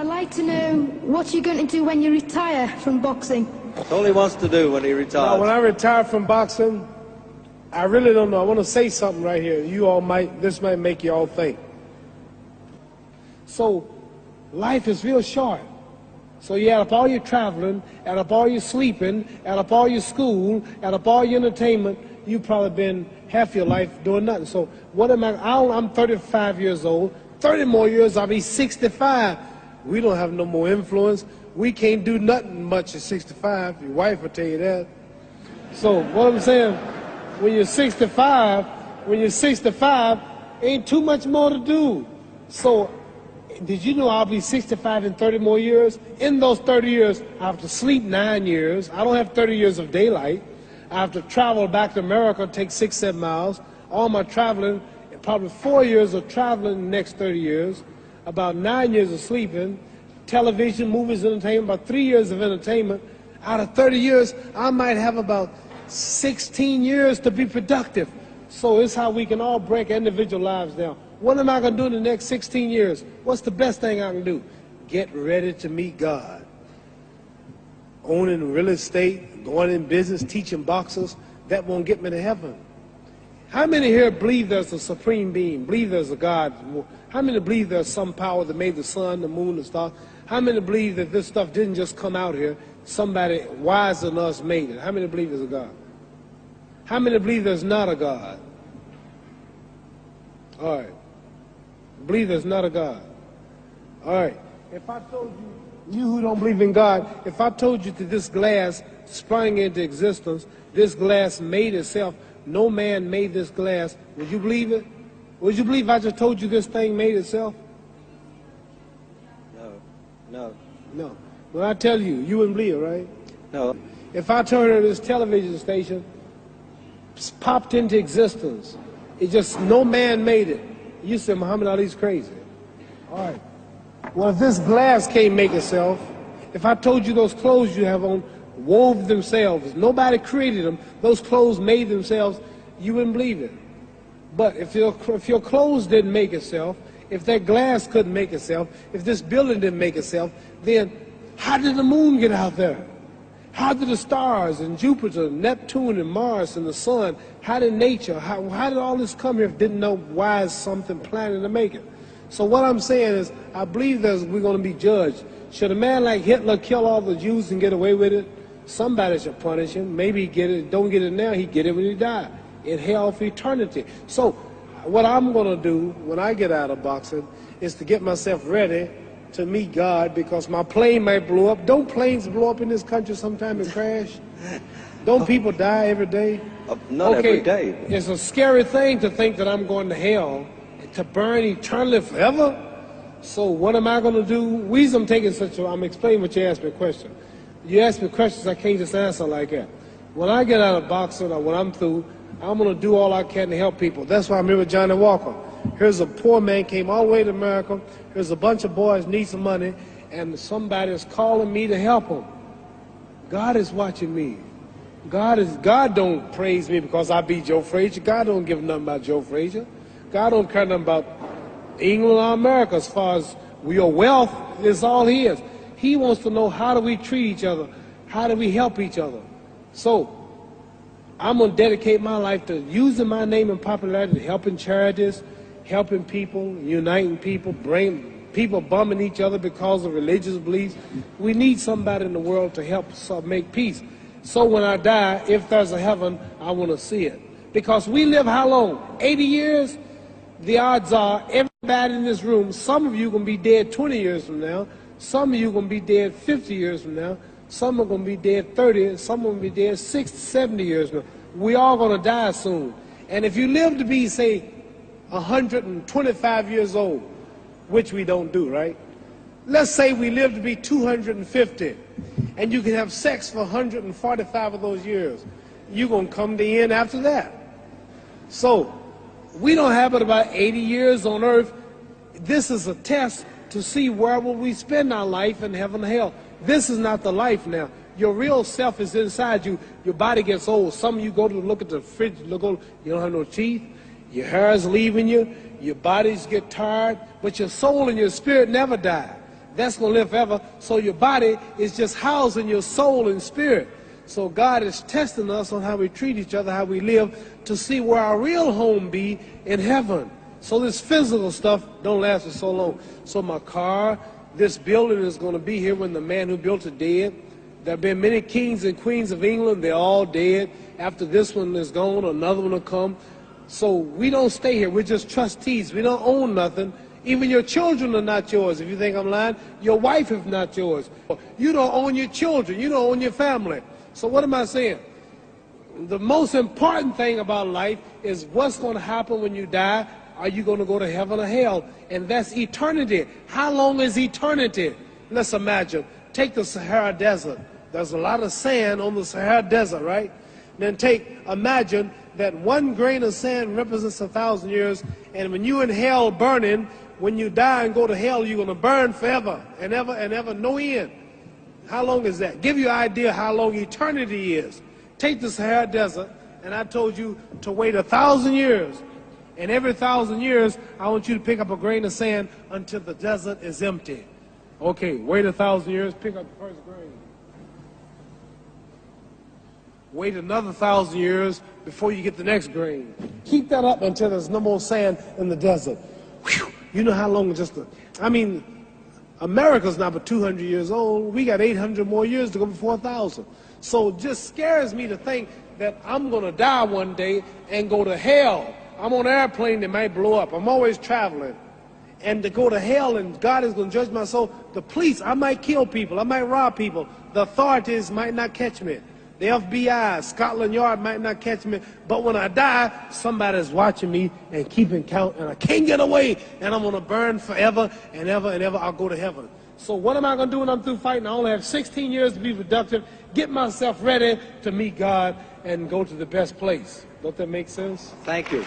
I'd like to know what you're going to do when you retire from boxing. That's all he wants to do when he retires. When I retire from boxing, I really don't know. I want to say something right here. This might make you all think. So, life is real short. So you add up all your traveling, add up all your sleeping, add up all your school, add up all your entertainment, you've probably been half your life doing nothing. So what am I'm 35 years old. 30 more years, I'll be 65. We don't have no more influence. We can't do nothing much at 65. Your wife will tell you that. So what I'm saying, when you're 65, ain't too much more to do. So did you know I'll be 65 in 30 more years? In those 30 years, I have to sleep 9 years. I don't have 30 years of daylight. I have to travel back to America, take 6-7 miles. All my traveling, probably 4 years of traveling in the next 30 years, about 9 years of sleeping, television, movies, entertainment, about 3 years of entertainment. Out of 30 years, I might have about 16 years to be productive. So it's how we can all break individual lives down. What am I going to do in the next 16 years? What's the best thing I can do? Get ready to meet God. Owning real estate, going in business, teaching boxers, that won't get me to heaven. How many here believe there's a supreme being, believe there's a God? How many believe there's some power that made the sun, the moon, the stars? How many believe that this stuff didn't just come out here? Somebody wiser than us made it. How many believe there's a God? How many believe there's not a God? All right. Believe there's not a God. All right. If I told you who don't believe in God, if I told you that this glass sprang into existence, this glass made itself, no man made this glass, would you believe it? Would you believe I just told you this thing made itself? No. When I tell you, you wouldn't believe it, right? No. If I told her this television station popped into existence, it just, no man made it, you said Muhammad Ali's crazy. All right. Well, if this glass can't make itself, if I told you those clothes you have on wove themselves, nobody created them, those clothes made themselves, you wouldn't believe it. But if your clothes didn't make itself, if that glass couldn't make itself, if this building didn't make itself, then how did the moon get out there? How did the stars and Jupiter, Neptune and Mars and the sun, how did nature, how did all this come here if didn't know why is something planning to make it? So what I'm saying is, I believe we're going to be judged. Should a man like Hitler kill all the Jews and get away with it? Somebody should punish him. Maybe he get it, don't get it now, he get it when he died. In hell for eternity. So what I'm going to do when I get out of boxing is to get myself ready to meet God, because my plane might blow up. Don't planes blow up in this country sometime and crash? Don't people die every day? Not every day. It's a scary thing to think that I'm going to hell to burn eternally forever. So what am I going to do? Reason I'm taking I'm explaining what you asked me a question. You ask me questions I can't just answer like that. When I get out of boxing or when I'm through, I'm going to do all I can to help people. That's why I'm here with Johnny Walker. Here's a poor man, came all the way to America. Here's a bunch of boys need some money, and somebody is calling me to help them. God is watching me. God don't praise me because I beat Joe Frazier. God don't give nothing about Joe Frazier. God don't care nothing about England or America as far as your wealth is all his. He wants to know, how do we treat each other? How do we help each other? So I'm going to dedicate my life to using my name and popularity, helping charities, helping people, uniting people, bring people bumming each other because of religious beliefs. We need somebody in the world to help make peace. So when I die, if there's a heaven, I want to see it. Because we live how long? 80 years? The odds are everybody in this room, some of you are going to be dead 20 years from now, some of you are going to be dead 50 years from now, some are going to be dead 30, some are going to be dead 60, 70 years from now. We all going to die soon. And if you live to be, say, 125 years old, which we don't do, right? Let's say we live to be 250, and you can have sex for 145 of those years. You're going to come to the end after that. So we don't have but about 80 years on earth. This is a test to see where will we spend our life in heaven and hell. This is not the life now. Your real self is inside you. Your body gets old. Some of you go to look at the fridge, you don't have no teeth. Your hair is leaving you. Your bodies get tired. But your soul and your spirit never die. that's going to live forever. So your body is just housing your soul and spirit. So God is testing us on how we treat each other, how we live, to see where our real home be in heaven. So this physical stuff don't last for so long. So my car, this building is going to be here when the man who built it dead. There have been many kings and queens of England. They're all dead. After this one is gone, another one will come. So we don't stay here. We're just trustees. We don't own nothing. Even your children are not yours. If you think I'm lying, your wife is not yours. You don't own your children. You don't own your family. So what am I saying? The most important thing about life is what's going to happen when you die. Are you going to go to heaven or hell? And that's eternity. How long is eternity? Let's imagine. Take the Sahara Desert. There's a lot of sand on the Sahara Desert, right? Then imagine that one grain of sand represents 1,000 years, and when you're in hell burning, when you die and go to hell, you're going to burn forever and ever, no end. How long is that? Give you an idea how long eternity is. Take the Sahara Desert, and I told you to wait 1,000 years. And every 1,000 years, I want you to pick up a grain of sand until the desert is empty. Okay, wait 1,000 years, pick up the first grain. Wait another 1,000 years before you get the next grain. Keep that up until there's no more sand in the desert. Whew. You know how long America's not but 200 years old. We got 800 more years to go before 1,000. So it just scares me to think that I'm going to die one day and go to hell. I'm on an airplane that might blow up. I'm always traveling. And to go to hell and God is going to judge my soul. The police, I might kill people. I might rob people. The authorities might not catch me. The FBI, Scotland Yard might not catch me. But when I die, somebody's watching me and keeping count. And I can't get away. And I'm going to burn forever and ever and ever. I'll go to heaven. So what am I going to do when I'm through fighting? I only have 16 years to be productive. Get myself ready to meet God and go to the best place. Don't that make sense? Thank you.